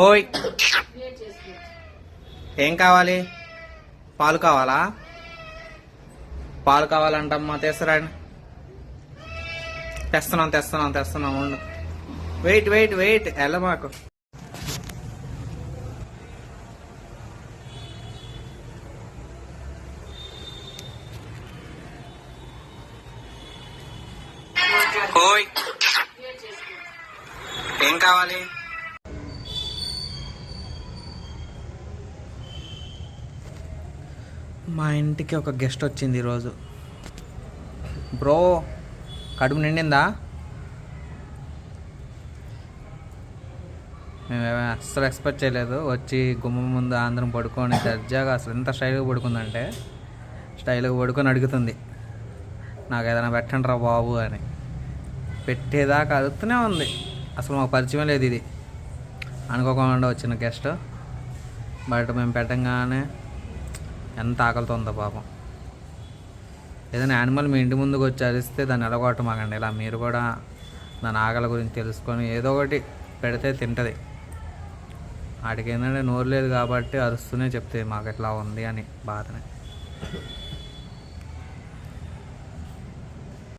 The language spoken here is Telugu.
ఓయ్, ఏం కావాలి? పాలు కావాలా? పాలు కావాలంటమ్మా, తీసుకురండి. తెస్తున్నాం ఉండు. వెయిట్ ఎలా మాకు. ఓయ్, ఏం కావాలి? మా ఇంటికి ఒక గెస్ట్ వచ్చింది ఈరోజు. బ్రో, కడుపు నిండిందా? మేము అస్సలు ఎక్స్పెక్ట్ చేయలేదు. వచ్చి గుమ్మం ముందు ఆంధ్రం పడుకొని దర్జాగా అసలు ఎంత స్టైల్గా పడుకుందంటే, స్టైల్గా పడుకొని అడుగుతుంది, నాకు ఏదైనా పెట్టండి రా బాబు అని. పెట్టేదాకా అడుగుతూనే ఉంది. అసలు మాకు పరిచయం లేదు ఇది. అనుకోకుండా వచ్చిన గెస్ట్. బట్ మేము పెట్టంగానే ఎంత ఆకలితో ఉందో పాపం. ఏదైనా యానిమల్ మీ ఇంటి ముందుకు వచ్చి అరిస్తే దాన్ని ఎలగొట్టమాకండి. ఇలా మీరు కూడా దాని ఆకలి గురించి తెలుసుకొని ఏదో ఒకటి పెడితే తింటుంది. వాటికి ఏంటంటే నోరు లేదు కాబట్టి అరుస్తూనే చెప్తుంది మాకు ఎట్లా ఉంది అని బాధనే.